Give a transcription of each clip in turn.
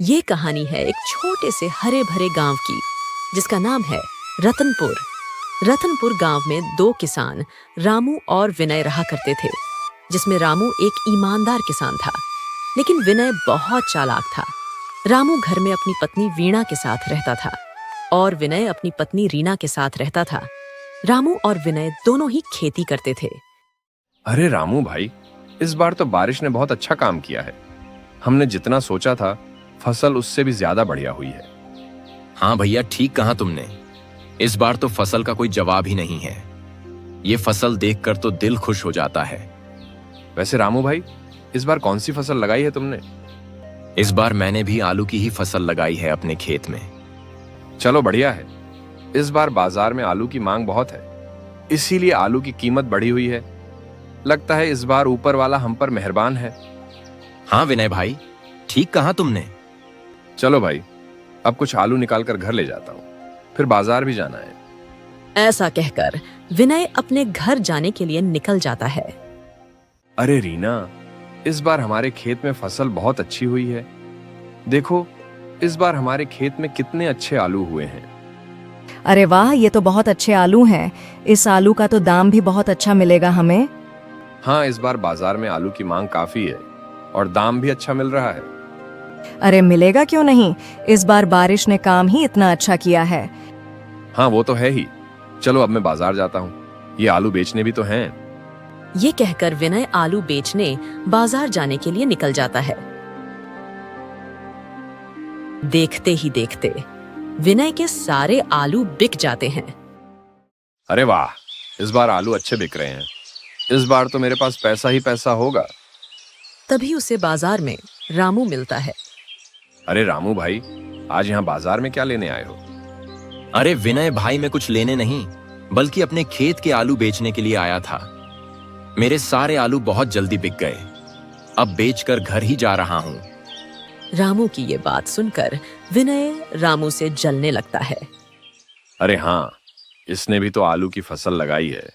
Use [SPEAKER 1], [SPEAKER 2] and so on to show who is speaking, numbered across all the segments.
[SPEAKER 1] ये कहानी है एक छोटे से हरे भरे गांव की, जिसका नाम है रतनपुर। रतनपुर गांव में दो किसान रामू और विनय रहा करते थे, जिसमें रामू एक ईमानदार किसान था, लेकिन विनय बहुत चालाक था। रामू घर में अपनी पत्नी वीणा के साथ रहता था और विनय अपनी पत्नी रीना के साथ रहता था। रामू और विनय दोनों ही खेती करते थे।
[SPEAKER 2] अरे रामू भाई, इस बार तो बारिश ने बहुत अच्छा काम किया है। हमने जितना सोचा था फसल उससे भी ज्यादा बढ़िया हुई है।
[SPEAKER 3] हाँ भैया, ठीक कहा तुमने। इस बार तो फसल का कोई जवाब ही नहीं है। ये फसल देखकर तो दिल खुश हो जाता है।
[SPEAKER 2] वैसे रामू भाई, इस बार कौन सी फसल लगाई है तुमने?
[SPEAKER 3] इस बार मैंने भी आलू की ही फसल लगाई है अपने खेत में।
[SPEAKER 2] चलो बढ़िया है। इस बार बाजार में आलू की मांग बहुत है, इसीलिए आलू की कीमत बढ़ी हुई है। लगता है इस बार ऊपर वाला हम पर मेहरबान है।
[SPEAKER 3] हाँ विनय भाई, ठीक कहा तुमने।
[SPEAKER 2] चलो भाई, अब कुछ आलू निकाल कर घर ले जाता हूँ, फिर बाजार भी जाना है।
[SPEAKER 1] ऐसा कहकर विनय अपने घर जाने के लिए निकल जाता है।
[SPEAKER 2] अरे रीना, इस बार हमारे खेत में फसल बहुत अच्छी हुई है। देखो, इस बार हमारे खेत में कितने अच्छे आलू हुए हैं।
[SPEAKER 4] अरे वाह, ये तो बहुत अच्छे आलू हैं। इस आलू का तो दाम भी बहुत अच्छा मिलेगा हमें।
[SPEAKER 2] हाँ, इस बार बाजार में आलू की मांग काफी है और दाम भी अच्छा मिल रहा है।
[SPEAKER 4] अरे मिलेगा क्यों नहीं, इस बार बारिश ने काम ही इतना अच्छा किया है।
[SPEAKER 2] हाँ, वो तो है ही। चलो अब मैं बाजार जाता हूँ, ये आलू बेचने भी तो हैं।
[SPEAKER 1] ये कहकर विनय आलू बेचने बाजार जाने के लिए निकल जाता है। देखते ही देखते विनय के सारे आलू बिक जाते हैं।
[SPEAKER 2] अरे वाह, इस बार आलू अच्छे बिक रहे हैं। इस बार तो मेरे पास पैसा ही पैसा होगा।
[SPEAKER 1] तभी उसे बाजार में रामू मिलता है।
[SPEAKER 2] अरे रामू भाई, आज यहाँ बाजार में क्या लेने आए हो?
[SPEAKER 3] अरे विनय भाई, मैं कुछ लेने नहीं बल्कि अपने खेत के आलू बेचने के लिए आया था। मेरे सारे आलू बहुत जल्दी बिक गए। अब बेचकर घर ही जा रहा हूँ।
[SPEAKER 1] रामू की ये बात सुनकर विनय रामू से जलने लगता है।
[SPEAKER 2] अरे हाँ, इसने भी तो आलू की फसल लगाई है,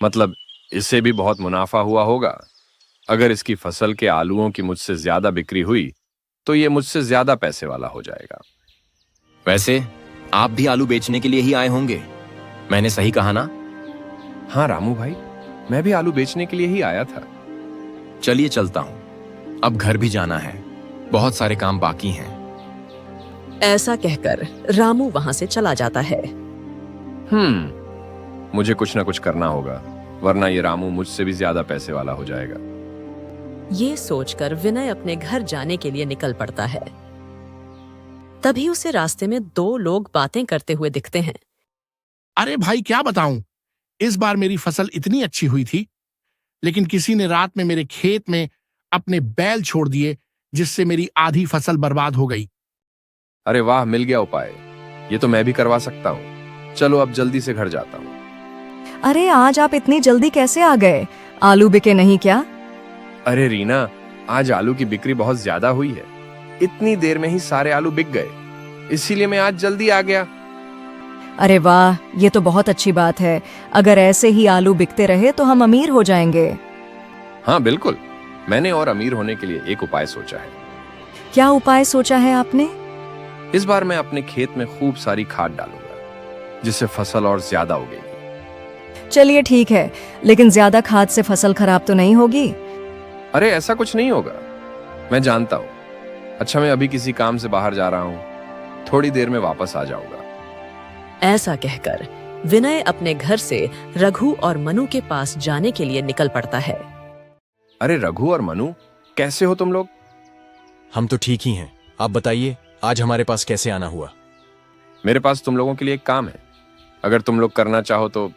[SPEAKER 2] मतलब इससे भी बहुत मुनाफा हुआ होगा। अगर इसकी फसल के आलूओं की मुझसे ज्यादा बिक्री हुई तो ये मुझसे ज्यादा पैसे वाला हो जाएगा।
[SPEAKER 3] वैसे आप भी आलू बेचने के लिए ही आए होंगे, मैंने सही कहा ना?
[SPEAKER 2] हाँ रामू भाई, मैं भी आलू बेचने के लिए ही आया था।
[SPEAKER 3] चलिए चलता हूँ, अब घर भी जाना है, बहुत सारे काम बाकी हैं।
[SPEAKER 1] ऐसा कहकर रामू वहां से चला जाता है।
[SPEAKER 2] मुझे कुछ ना कुछ करना होगा, वरना ये रामू मुझसे भी ज्यादा पैसे वाला हो जाएगा।
[SPEAKER 1] ये सोचकर विनय अपने घर जाने के लिए निकल पड़ता है। तभी उसे रास्ते में दो लोग बातें करते हुए दिखते हैं।
[SPEAKER 5] अरे भाई, क्या बताऊं, इस बार मेरी फसल इतनी अच्छी हुई थी, लेकिन किसी ने रात में मेरे खेत में अपने बैल छोड़ दिए, जिससे मेरी आधी फसल बर्बाद हो गई।
[SPEAKER 2] अरे वाह, मिल गया उपाय। ये तो मैं भी करवा सकता हूँ। चलो अब जल्दी से घर जाता हूँ।
[SPEAKER 4] अरे आज आप इतनी जल्दी कैसे आ गए? आलू बिके नहीं क्या?
[SPEAKER 2] अरे रीना, आज आलू की बिक्री बहुत ज्यादा हुई है। इतनी देर में ही सारे आलू बिक गए, इसीलिए मैं आज जल्दी आ गया।
[SPEAKER 4] अरे वाह, ये तो बहुत अच्छी बात है। अगर ऐसे ही आलू बिकते रहे तो हम अमीर हो जाएंगे।
[SPEAKER 2] हाँ बिल्कुल, मैंने और अमीर होने के लिए एक उपाय सोचा है।
[SPEAKER 4] क्या उपाय सोचा है आपने?
[SPEAKER 2] इस बार मैं अपने खेत में खूब सारी खाद डालूंगा, जिससे फसल और ज्यादा उगेगी।
[SPEAKER 4] चलिए ठीक है, लेकिन ज्यादा खाद से फसल खराब तो नहीं होगी?
[SPEAKER 2] अरे ऐसा कुछ नहीं होगा, मैं जानता हूँ। अच्छा, मैं अभी किसी काम से बाहर जा रहा हूँ, थोड़ी देर में वापस आ जाऊंगा।
[SPEAKER 1] ऐसा कहकर विनय अपने घर से रघु और मनु के पास जाने के लिए निकल पड़ता है।
[SPEAKER 2] अरे रघु और मनु, कैसे हो तुम लोग?
[SPEAKER 6] हम तो ठीक ही हैं। आप बताइए, आज हमारे पास कैसे आना हुआ?
[SPEAKER 2] मेरे पास तुम लोगों के लिए एक काम है, अगर तुम लोग करना चाहो तो।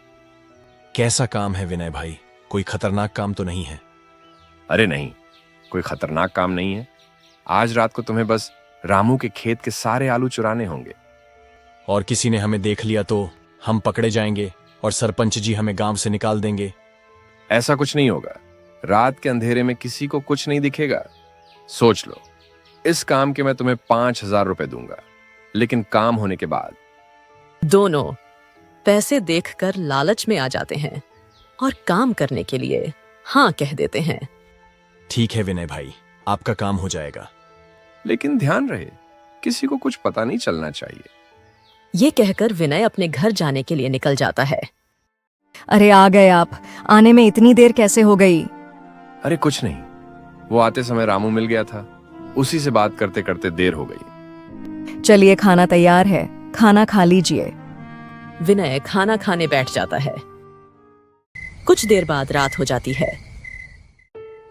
[SPEAKER 6] कैसा काम है विनय भाई? कोई खतरनाक काम तो नहीं है?
[SPEAKER 2] अरे नहीं, कोई खतरनाक काम नहीं है। आज रात को तुम्हें बस रामू के खेत के सारे आलू चुराने होंगे।
[SPEAKER 6] और किसी ने हमें देख लिया तो हम पकड़े जाएंगे और सरपंच जी हमें गांव से निकाल देंगे।
[SPEAKER 2] ऐसा कुछ नहीं होगा, रात के अंधेरे में किसी को कुछ नहीं दिखेगा। सोच लो, इस काम के मैं तुम्हें 5,000 रुपए दूंगा, लेकिन काम होने के बाद।
[SPEAKER 1] दोनों पैसे देखकर लालच में आ जाते हैं और काम करने के लिए हाँ कह देते हैं।
[SPEAKER 6] ठीक है विनय भाई, आपका काम हो जाएगा।
[SPEAKER 2] लेकिन ध्यान रहे किसी को कुछ पता नहीं चलना चाहिए।
[SPEAKER 1] ये कहकर विनय अपने घर जाने के लिए निकल जाता है।
[SPEAKER 4] अरे आ गए आप। आने में इतनी देर कैसे हो गई?
[SPEAKER 2] अरे कुछ नहीं, वो आते समय रामू मिल गया था, उसी से बात करते करते देर हो गई।
[SPEAKER 4] चलिए खाना तैयार है, खाना खा लीजिए।
[SPEAKER 1] विनय खाना खाने बैठ जाता है। कुछ देर बाद रात हो जाती है।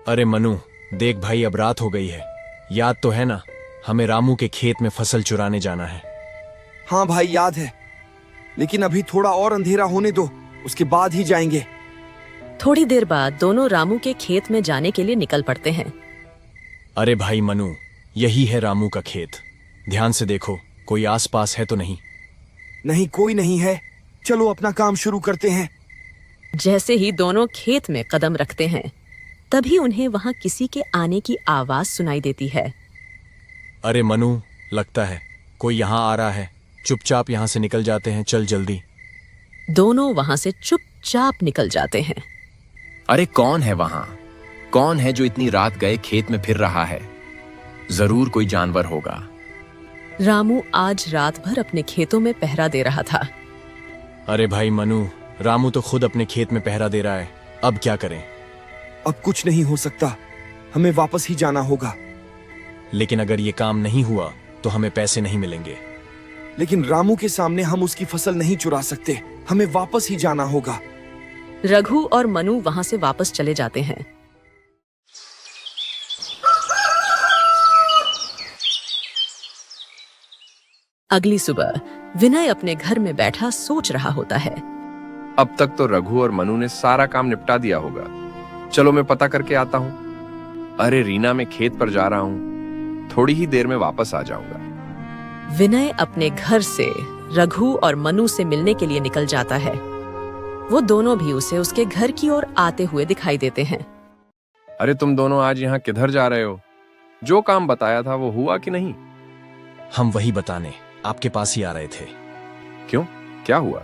[SPEAKER 6] अरे मनु, देख भाई अब रात हो गई है। याद तो है ना, हमें रामू के खेत में फसल चुराने जाना है।
[SPEAKER 7] हाँ भाई याद है, लेकिन अभी थोड़ा और अंधेरा होने दो, उसके बाद ही जाएंगे।
[SPEAKER 1] थोड़ी देर बाद दोनों रामू के खेत में जाने के लिए निकल पड़ते हैं।
[SPEAKER 6] अरे भाई मनु, यही है रामू का खेत। ध्यान से देखो, कोई आसपास है तो नहीं?
[SPEAKER 7] नहीं, कोई नहीं है। चलो अपना काम शुरू करते हैं।
[SPEAKER 1] जैसे ही दोनों खेत में कदम रखते हैं, तभी उन्हें वहां किसी के आने की आवाज सुनाई देती है।
[SPEAKER 6] अरे मनु, लगता है कोई यहाँ आ रहा है। चुपचाप यहाँ से निकल जाते हैं, चल जल्दी।
[SPEAKER 1] दोनों वहां से चुपचाप निकल जाते हैं।
[SPEAKER 3] अरे कौन है वहां? कौन है जो इतनी रात गए खेत में फिर रहा है? जरूर कोई जानवर होगा।
[SPEAKER 1] रामू आज रात भर अपने खेतों में पहरा दे रहा था।
[SPEAKER 6] अरे भाई मनु, रामू तो खुद अपने खेत में पहरा दे रहा है। अब क्या करें?
[SPEAKER 7] अब कुछ नहीं हो सकता, हमें वापस ही जाना होगा।
[SPEAKER 6] लेकिन अगर ये काम नहीं हुआ तो हमें पैसे नहीं मिलेंगे।
[SPEAKER 7] लेकिन रामू के सामने हम उसकी फसल नहीं चुरा सकते, हमें वापस ही जाना होगा।
[SPEAKER 1] रघु और मनु वहां से वापस चले जाते हैं। अगली सुबह विनय अपने घर में बैठा सोच रहा होता है।
[SPEAKER 2] अब तक तो रघु और मनु ने सारा काम निपटा दिया होगा। चलो मैं पता करके आता हूँ। अरे रीना, मैं खेत पर जा रहा हूँ, थोड़ी ही देर में वापस आ जाऊंगा।
[SPEAKER 1] विनय अपने घर से रघु और मनु से मिलने के लिए निकल जाता है। वो दोनों भी उसे उसके घर की ओर आते हुए दिखाई देते हैं।
[SPEAKER 2] अरे तुम दोनों आज यहाँ किधर जा रहे हो? जो काम बताया था वो हुआ कि नहीं?
[SPEAKER 6] हम वही बताने आपके पास ही आ रहे थे।
[SPEAKER 2] क्यों, क्या हुआ?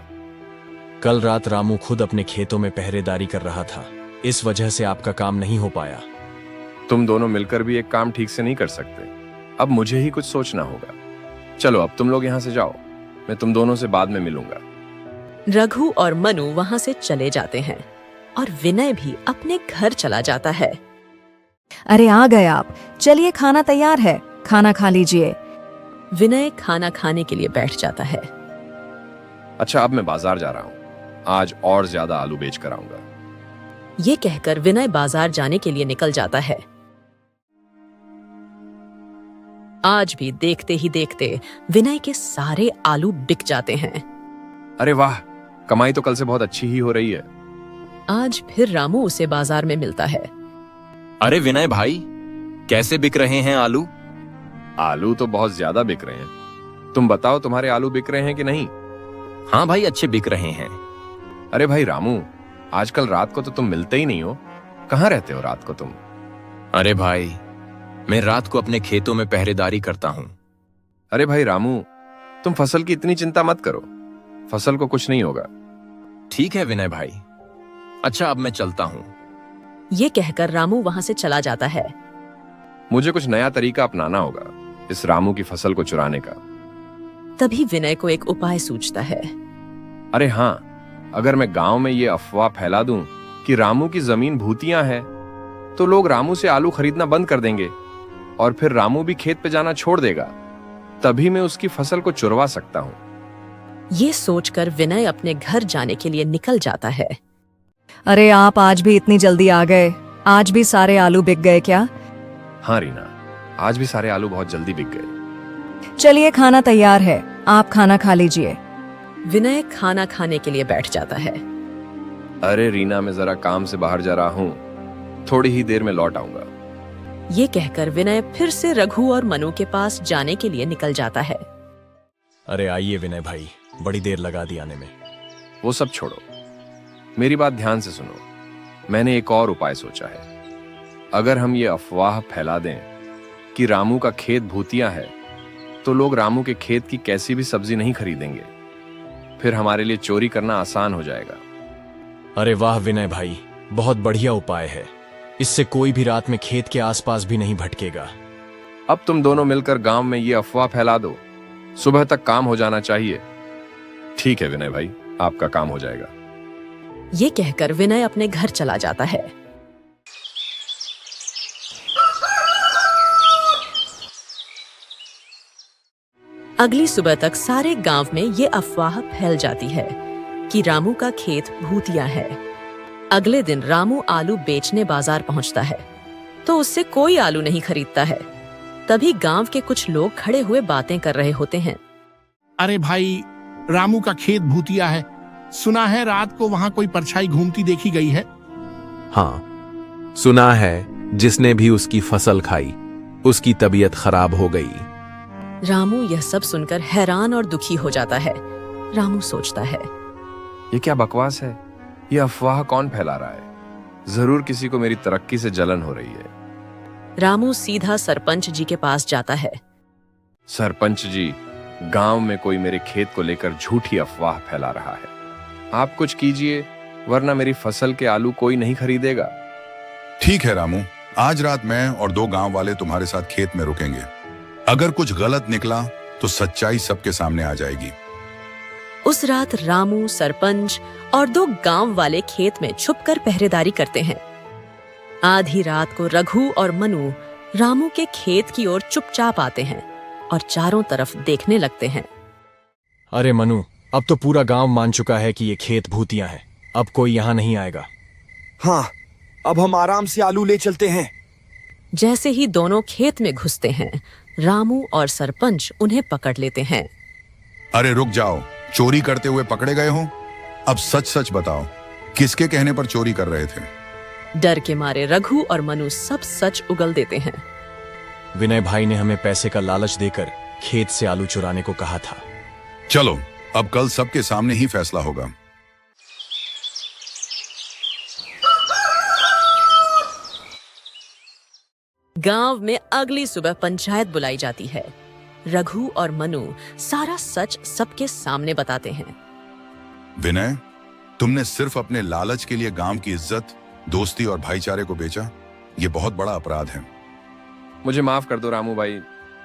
[SPEAKER 6] कल रात रामू खुद अपने खेतों में पहरेदारी कर रहा था, इस वजह से आपका काम नहीं हो पाया।
[SPEAKER 2] तुम दोनों मिलकर भी एक काम ठीक से नहीं कर सकते। अब मुझे ही कुछ सोचना होगा। चलो अब तुम लोग यहाँ से जाओ, मैं तुम दोनों से बाद में मिलूंगा।
[SPEAKER 1] रघु और मनु वहां से चले जाते हैं और विनय भी अपने घर चला जाता है।
[SPEAKER 4] अरे आ गए आप। चलिए खाना तैयार है, खाना खा लीजिए।
[SPEAKER 1] विनय खाना खाने के लिए बैठ जाता है।
[SPEAKER 2] अच्छा, अब मैं बाजार जा रहा हूँ, आज और ज्यादा आलू बेच कर आऊंगा।
[SPEAKER 1] ये कहकर विनय बाजार जाने के लिए निकल जाता है। आज भी देखते ही देखते विनय के सारे आलू बिक जाते हैं।
[SPEAKER 2] अरे वाह, कमाई तो कल से बहुत अच्छी ही हो रही है।
[SPEAKER 1] आज फिर रामू उसे बाजार में मिलता है।
[SPEAKER 3] अरे विनय भाई, कैसे बिक रहे हैं आलू?
[SPEAKER 2] आलू तो बहुत ज्यादा बिक रहे हैं। तुम बताओ, तुम्हारे आलू बिक रहे हैं कि नहीं?
[SPEAKER 3] हाँ भाई, अच्छे बिक रहे हैं।
[SPEAKER 2] अरे भाई रामू, आजकल रात को तो तुम मिलते ही नहीं हो। कहाँ रहते हो रात को तुम?
[SPEAKER 3] अरे भाई, मैं रात को अपने खेतों में पहरेदारी करता हूँ।
[SPEAKER 2] अरे भाई रामू, तुम फसल की इतनी चिंता मत करो, फसल को कुछ नहीं होगा।
[SPEAKER 3] ठीक है विनय भाई, अच्छा अब मैं चलता हूँ।
[SPEAKER 1] ये कहकर रामू वहां से चला जाता है।
[SPEAKER 2] मुझे कुछ नया तरीका अपनाना होगा इस रामू की फसल को चुराने का।
[SPEAKER 1] तभी विनय को एक उपाय सूझता है।
[SPEAKER 2] अरे हाँ, अगर मैं गांव में ये अफवाह फैला दूं कि रामू की जमीन भूतियां है, तो लोग रामू से आलू खरीदना बंद कर देंगे और फिर रामू भी खेत पे जाना छोड़ देगा। तभी मैं उसकी फसल को चुरवा सकता हूँ।
[SPEAKER 1] ये सोचकर विनय अपने घर जाने के लिए निकल जाता है।
[SPEAKER 4] अरे आप आज भी इतनी जल्दी आ गए? आज भी सारे आलू बिक गए क्या?
[SPEAKER 2] हाँ रीना, आज भी सारे आलू बहुत जल्दी बिक गए।
[SPEAKER 4] चलिए खाना तैयार है, आप खाना खा लीजिए।
[SPEAKER 1] विनय खाना खाने के लिए बैठ जाता है।
[SPEAKER 2] अरे रीना, मैं जरा काम से बाहर जा रहा हूँ, थोड़ी ही देर में लौट आऊंगा।
[SPEAKER 1] ये कहकर विनय फिर से रघु और मनु के पास जाने के लिए निकल जाता है।
[SPEAKER 6] अरे आइए विनय भाई, बड़ी देर लगा दी आने में।
[SPEAKER 2] वो सब छोड़ो, मेरी बात ध्यान से सुनो। मैंने एक और उपाय सोचा है। अगर हम ये अफवाह फैला दें कि रामू का खेत भूतिया है, तो लोग रामू के खेत की कैसी भी सब्जी नहीं खरीदेंगे। फिर हमारे लिए चोरी करना आसान हो जाएगा।
[SPEAKER 6] अरे वाह विनय भाई, बहुत बढ़िया उपाय है। इससे कोई भी रात में खेत के आसपास भी नहीं भटकेगा।
[SPEAKER 2] अब तुम दोनों मिलकर गांव में ये अफवाह फैला दो, सुबह तक काम हो जाना चाहिए। ठीक है विनय भाई, आपका काम हो जाएगा।
[SPEAKER 1] ये कहकर विनय अपने घर चला जाता है। अगली सुबह तक सारे गांव में ये अफवाह फैल जाती है कि रामू का खेत भूतिया है। अगले दिन रामू आलू बेचने बाजार पहुंचता है तो उससे कोई आलू नहीं खरीदता है। तभी गांव के कुछ लोग खड़े हुए बातें कर रहे होते हैं।
[SPEAKER 5] अरे भाई, रामू का खेत भूतिया है। सुना है रात को वहां कोई परछाई घूमती देखी गई है।
[SPEAKER 8] हाँ, सुना है जिसने भी उसकी फसल खाई उसकी तबीयत खराब हो गई।
[SPEAKER 1] रामू यह सब सुनकर हैरान और दुखी हो जाता है। रामू सोचता है,
[SPEAKER 2] ये क्या बकवास है? ये अफवाह कौन फैला रहा है? जरूर किसी को मेरी तरक्की से जलन हो रही है।
[SPEAKER 1] रामू सीधा सरपंच जी के पास जाता है।
[SPEAKER 2] सरपंच जी, गांव में कोई मेरे खेत को लेकर झूठी अफवाह फैला रहा है। आप कुछ कीजिए, वरना मेरी फसल के आलू कोई नहीं खरीदेगा।
[SPEAKER 9] ठीक है रामू, आज रात मैं और 2 गांव वाले तुम्हारे साथ खेत में रुकेंगे। अगर कुछ गलत निकला तो सच्चाई सबके सामने आ जाएगी।
[SPEAKER 1] उस रात रामू, सरपंच और 2 गांव वाले खेत में छुपकर पहरेदारी करते हैं। आधी रात को रघु और मनु रामू के खेत की ओर चुपचाप आते हैं और चारों तरफ देखने लगते हैं।
[SPEAKER 6] अरे मनु, अब तो पूरा गांव मान चुका है कि ये खेत भूतिया है। अब कोई यहाँ नहीं आएगा।
[SPEAKER 7] हाँ, अब हम आराम से आलू ले चलते हैं।
[SPEAKER 1] जैसे ही दोनों खेत में घुसते हैं, रामू और सरपंच उन्हें पकड़ लेते हैं।
[SPEAKER 9] अरे रुक जाओ, चोरी करते हुए पकड़े गए हो? अब सच सच बताओ, किसके कहने पर चोरी कर रहे थे?
[SPEAKER 1] डर के मारे रघु और मनु सब सच उगल देते हैं।
[SPEAKER 6] विनय भाई ने हमें पैसे का लालच देकर खेत से आलू चुराने को कहा था।
[SPEAKER 9] चलो, अब कल सबके सामने ही फैसला होगा।
[SPEAKER 1] गांव में अगली सुबह पंचायत बुलाई जाती है। रघु और मनु सारा सच सबके सामने बताते हैं।
[SPEAKER 9] विनय, तुमने सिर्फ अपने लालच के लिए गांव की इज्जत, दोस्ती और भाईचारे को बेचा। ये बहुत बड़ा अपराध है।
[SPEAKER 2] मुझे माफ कर दो रामू भाई,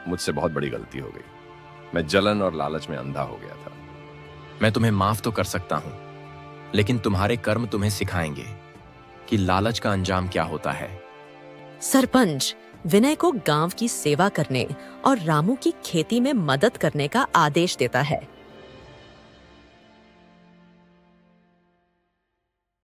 [SPEAKER 2] मुझसे बहुत बड़ी गलती हो गई। मैं जलन और लालच में अंधा हो गया था।
[SPEAKER 3] मैं तुम्हें माफ तो कर सकता हूं, लेकिन तुम्हारे कर्म तुम्हें सिखाएंगे कि लालच का अंजाम क्या होता है।
[SPEAKER 1] सरपंच विनय को गांव की सेवा करने और रामू की खेती में मदद करने का आदेश देता है।